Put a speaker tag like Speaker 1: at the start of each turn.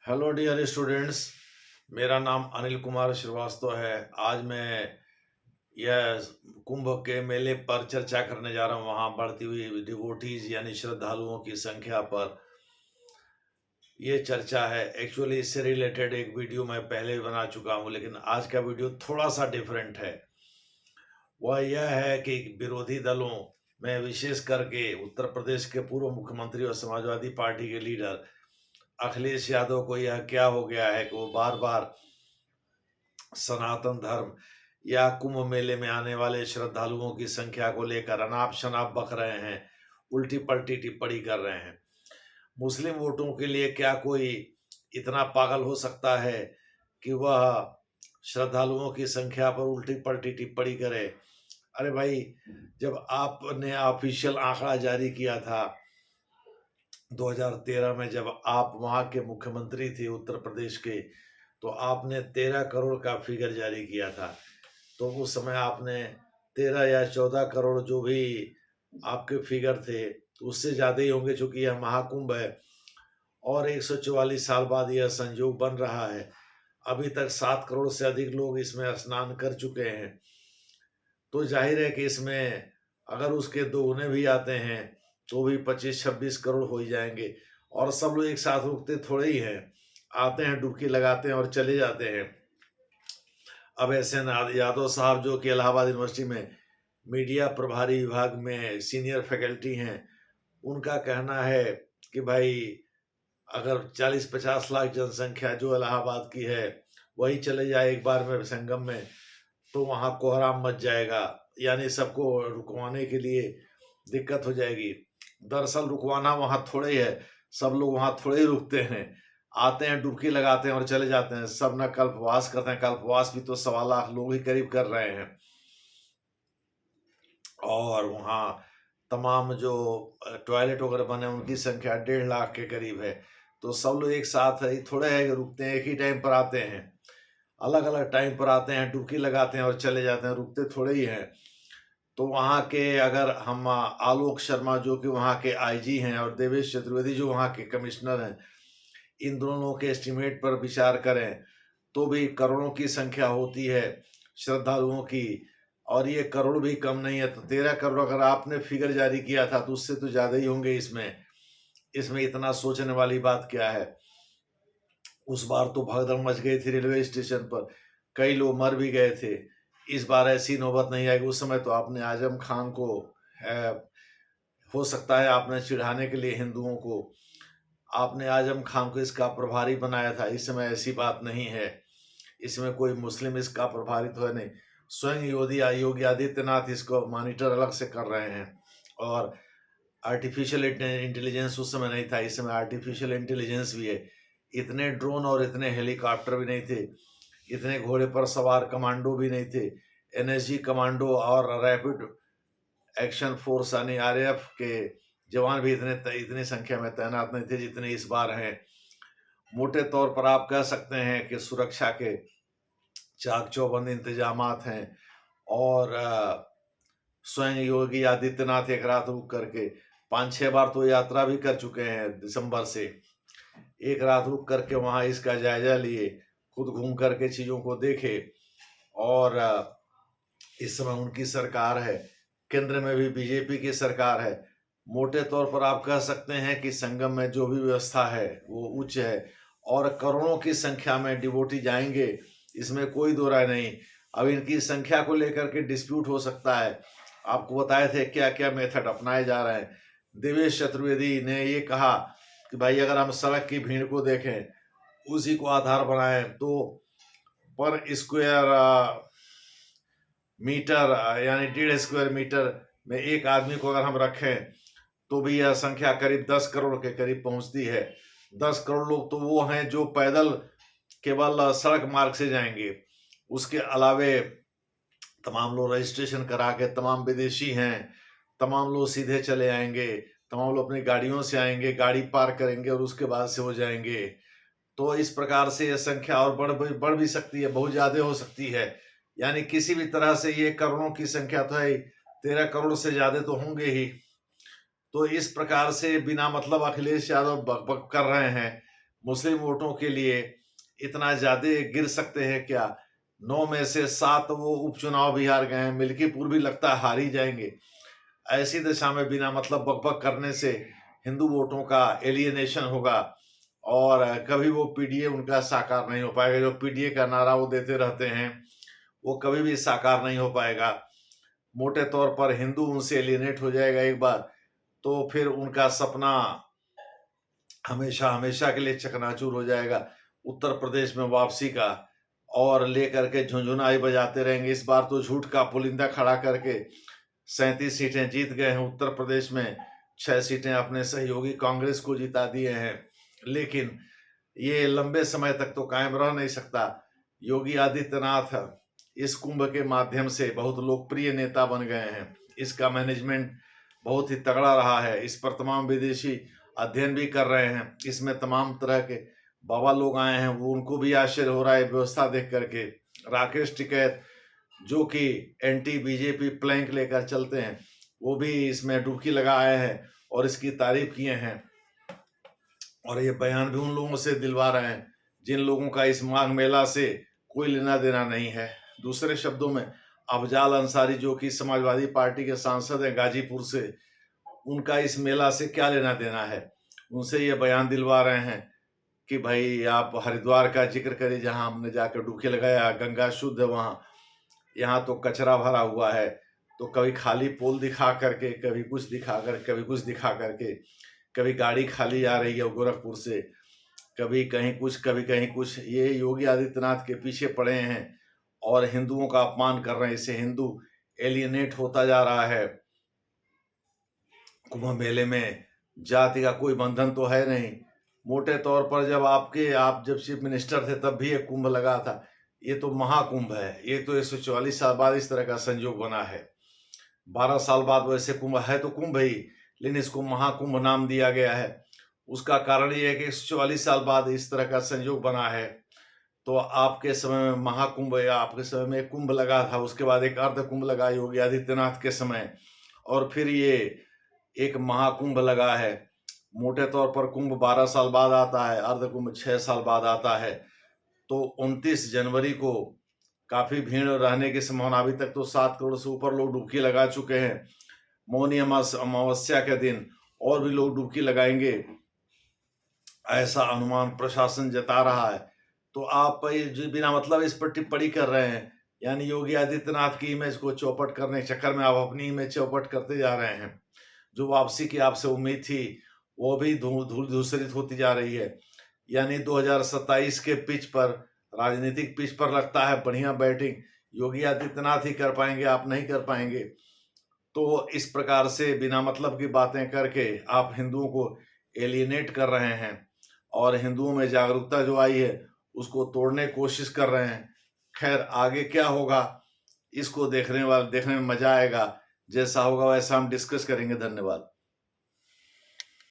Speaker 1: Hello dear students. मेरा नाम अनिल कुमार श्रीवास्तव है। आज मैं यह कुंभ के मेले पर चर्चा करने जा रहा हूँ। वहाँ बढ़ती हुई डिवोटीज यानी श्रद्धालुओं की संख्या पर ये चर्चा है। एक्चुअली इससे रिलेटेड एक वीडियो मैं पहले भी बना चुका हूँ, लेकिन आज का वीडियो थोड़ा सा डिफरेंट है। वह यह है कि विरोधी दलों में विशेष करके उत्तर प्रदेश के पूर्व मुख्यमंत्री और समाजवादी पार्टी के लीडर अखिलेश यादव को यह क्या हो गया है कि वो बार बार सनातन धर्म या कुंभ मेले में आने वाले श्रद्धालुओं की संख्या को लेकर अनाप शनाप बक रहे हैं, उल्टी पलटी टिप्पणी कर रहे हैं। मुस्लिम वोटों के लिए क्या कोई इतना पागल हो सकता है कि वह श्रद्धालुओं की संख्या पर उल्टी पलटी टिप्पणी करे? अरे भाई, जब आपने ऑफिशियल आंकड़ा जारी किया था 2013 में, जब आप वहां के मुख्यमंत्री थे उत्तर प्रदेश के, तो आपने 13 करोड़ का फिगर जारी किया था। तो उस समय आपने 13 या 14 करोड़ जो भी आपके फिगर थे, तो उससे ज़्यादा ही होंगे, चूंकि यह महाकुंभ है और 144 साल बाद यह संयोग बन रहा है। अभी तक 7 करोड़ से अधिक लोग इसमें स्नान कर चुके हैं। तो जाहिर है कि इसमें अगर उसके दोगुने भी आते हैं तो भी 25-26 करोड़ हो ही जाएंगे। और सब लोग एक साथ रुकते थोड़े ही हैं, आते हैं, डुबकी लगाते हैं और चले जाते हैं। अब ऐसे यादव साहब, जो कि इलाहाबाद यूनिवर्सिटी में मीडिया प्रभारी विभाग में सीनियर फैकल्टी हैं, उनका कहना है कि भाई, अगर 40-50 लाख जनसंख्या जो इलाहाबाद की है वही चले जाए एक बार में संगम में, तो वहां कोहराम मच जाएगा, यानी सबको रुकवाने के लिए दिक्कत हो जाएगी। दरअसल रुकवाना वहां थोड़े ही है, सब लोग वहां थोड़े ही रुकते हैं, आते हैं, डुबकी लगाते हैं और चले जाते हैं। सब ना कल्पवास करते हैं, कल्पवास भी तो 1.25 लाख लोग ही करीब कर रहे हैं। और वहाँ तमाम जो टॉयलेट वगैरह बने उनकी संख्या 1.5 लाख के करीब है। तो सब लोग एक साथ ही थोड़े है कि रुकते हैं, एक ही टाइम पर आते हैं, अलग अलग टाइम पर आते हैं, डुबकी लगाते हैं और चले जाते हैं, रुकते थोड़े ही हैं। तो वहाँ के, अगर हम आलोक शर्मा जो कि वहाँ के आईजी हैं और देवेश चतुर्वेदी जो वहाँ के कमिश्नर हैं, इन दोनों के एस्टिमेट पर विचार करें तो भी करोड़ों की संख्या होती है श्रद्धालुओं की। और ये करोड़ भी कम नहीं है। तो 13 करोड़ अगर आपने फिगर जारी किया था तो उससे तो ज्यादा ही होंगे। इसमें इतना सोचने वाली बात क्या है? उस बार तो भगदड़ मच गई थी रेलवे स्टेशन पर, कई लोग मर भी गए थे। इस बार ऐसी नौबत नहीं आएगी। उस समय तो आपने आजम खान को, हो सकता है आपने चिढ़ाने के लिए हिंदुओं को, आपने आजम खान को इसका प्रभारी बनाया था। इस समय ऐसी बात नहीं है, इसमें कोई मुस्लिम इसका प्रभारी तो है नहीं। स्वयं योगी आदित्यनाथ इसको मॉनिटर अलग से कर रहे हैं। और आर्टिफिशियल इंटेलिजेंस उस समय नहीं था, इस समय आर्टिफिशियल इंटेलिजेंस भी है। इतने ड्रोन और इतने हेलीकॉप्टर भी नहीं थे, इतने घोड़े पर सवार कमांडो भी नहीं थे। एनएसजी कमांडो और रैपिड एक्शन फोर्स यानी आरएएफ के जवान भी इतनी संख्या में तैनात नहीं थे जितने इस बार हैं। मोटे तौर पर आप कह सकते हैं कि सुरक्षा के चाक चौबंद इंतजामात हैं। और स्वयं योगी आदित्यनाथ एक रात रुक करके 5-6 बार तो यात्रा भी कर चुके हैं दिसंबर से। एक रात रुक करके वहां इसका जायजा लिए, खुद घूम करके चीजों को देखे। और इस समय उनकी सरकार है, केंद्र में भी बीजेपी की सरकार है। मोटे तौर पर आप कह सकते हैं कि संगम में जो भी व्यवस्था है वो उच्च है और करोड़ों की संख्या में डिवोटी जाएंगे, इसमें कोई दो राय नहीं। अब इनकी संख्या को लेकर के डिस्प्यूट हो सकता है। आपको बताए थे क्या क्या मेथड अपनाए जा रहे हैं। देवेश चतुर्वेदी ने ये कहा कि भाई, अगर हम सड़क की भीड़ को देखें, उसी को आधार बनाएं, तो पर स्क्वायर मीटर यानी 1.5 स्क्वायर मीटर में एक आदमी को अगर हम रखें तो भी यह संख्या करीब 10 करोड़ के करीब पहुंचती है। 10 करोड़ लोग तो वो हैं जो पैदल केवल सड़क मार्ग से जाएंगे। उसके अलावे तमाम लोग रजिस्ट्रेशन करा के, तमाम विदेशी हैं, तमाम लोग सीधे चले आएंगे, तमाम लोग अपनी गाड़ियों से आएंगे, गाड़ी पार्क करेंगे और उसके बाद से हो जाएंगे। तो इस प्रकार से यह संख्या और बढ़ भी सकती है, बहुत ज्यादा हो सकती है। यानी किसी भी तरह से ये करोड़ों की संख्या तो है, 13 करोड़ से ज्यादा तो होंगे ही। तो इस प्रकार से बिना मतलब अखिलेश यादव बक बक कर रहे हैं। मुस्लिम वोटों के लिए इतना ज्यादा गिर सकते हैं क्या? 9 में से 7 वो उपचुनाव भी हार गए हैं, मिल्कीपुर भी लगता है हार ही जाएंगे। ऐसी दशा में बिना मतलब बकबक करने से हिंदू वोटों का एलियनेशन होगा और कभी वो पीडीए उनका साकार नहीं हो पाएगा। जो पीडीए का नारा वो देते रहते हैं वो कभी भी साकार नहीं हो पाएगा। मोटे तौर पर हिंदू उनसे एलियनेट हो जाएगा एक बार, तो फिर उनका सपना हमेशा हमेशा के लिए चकनाचूर हो जाएगा उत्तर प्रदेश में वापसी का, और लेकर के झुंझुनाई बजाते रहेंगे। इस बार तो झूठ का पुलिंदा खड़ा करके 37 सीटें जीत गए हैं उत्तर प्रदेश में, 6 सीटें अपने सहयोगी कांग्रेस को जिता दिए हैं। लेकिन ये लंबे समय तक तो कायम रह नहीं सकता। योगी आदित्यनाथ इस कुंभ के माध्यम से बहुत लोकप्रिय नेता बन गए हैं। इसका मैनेजमेंट बहुत ही तगड़ा रहा है। इस पर तमाम विदेशी अध्ययन भी कर रहे हैं। इसमें तमाम तरह के बाबा लोग आए हैं, वो उनको भी आश्चर्य हो रहा है व्यवस्था देख करके। राकेश टिकैत जो कि एंटी बीजेपी प्लैंक लेकर चलते हैं, वो भी इसमें डुबकी लगाए हैं और इसकी तारीफ किए हैं, और ये बयान भी उन लोगों से दिलवा रहे हैं जिन लोगों का इस माघ मेला से कोई लेना देना नहीं है। दूसरे शब्दों में अफजाल अंसारी जो कि समाजवादी पार्टी के सांसद हैं गाजीपुर से, उनका इस मेला से क्या लेना देना है। उनसे ये बयान दिलवा रहे हैं कि भाई आप हरिद्वार का जिक्र करिए जहां हमने जाकर डुबकी लगाया, गंगा शुद्ध है वहां, यहाँ तो कचरा भरा हुआ है। तो कभी खाली पोल दिखा करके, कभी कुछ दिखा कर, कभी कुछ दिखा करके, कभी गाड़ी खाली आ रही है गोरखपुर से, कभी कहीं कुछ, कभी कहीं कुछ। ये योगी आदित्यनाथ के पीछे पड़े हैं और हिंदुओं का अपमान कर रहे हैं। इससे हिंदू एलियनेट होता जा रहा है। कुंभ मेले में जाति का कोई बंधन तो है नहीं। मोटे तौर पर जब आप जब चीफ मिनिस्टर थे तब भी एक कुंभ लगा था। ये तो महाकुंभ है। ये तो 144 साल बाद इस तरह का संयोग बना है। 12 साल बाद वैसे कुंभ है तो कुंभ ही, लेकिन इसको महाकुंभ नाम दिया गया है। उसका कारण ये है कि 144 साल बाद इस तरह का संयोग बना है। तो आपके समय में महाकुंभ या आपके समय में एक कुंभ लगा था, उसके बाद एक अर्ध कुंभ लगा योगी आदित्यनाथ के समय, और फिर ये एक महाकुंभ लगा है। मोटे तौर पर कुंभ 12 साल बाद आता है, अर्ध कुंभ 6 साल बाद आता है। तो 29 जनवरी को काफी भीड़ रहने की संभावना। अभी तक तो 7 करोड़ से ऊपर लोग डुबकी लगा चुके हैं। मौनी अमावस्या के दिन और भी लोग डुबकी लगाएंगे, ऐसा अनुमान प्रशासन जता रहा है। तो आप जो बिना मतलब इस पर टिप्पणी कर रहे हैं, यानी योगी आदित्यनाथ की इमेज को चौपट करने के चक्कर में आप अपनी इमेज चौपट करते जा रहे हैं। जो वापसी की आपसे उम्मीद थी वो भी धूल धूसरित होती जा रही है। यानी 2027 के पिच पर, राजनीतिक पिच पर लगता है बढ़िया बैटिंग योगी आदित्यनाथ ही कर पाएंगे, आप नहीं कर पाएंगे। तो इस प्रकार से बिना मतलब की बातें करके आप हिंदुओं को एलियनेट कर रहे हैं और हिंदुओं में जागरूकता जो आई है उसको तोड़ने की कोशिश कर रहे हैं। खैर आगे क्या होगा इसको देखने में मजा आएगा। जैसा होगा वैसा हम डिस्कस करेंगे। धन्यवाद।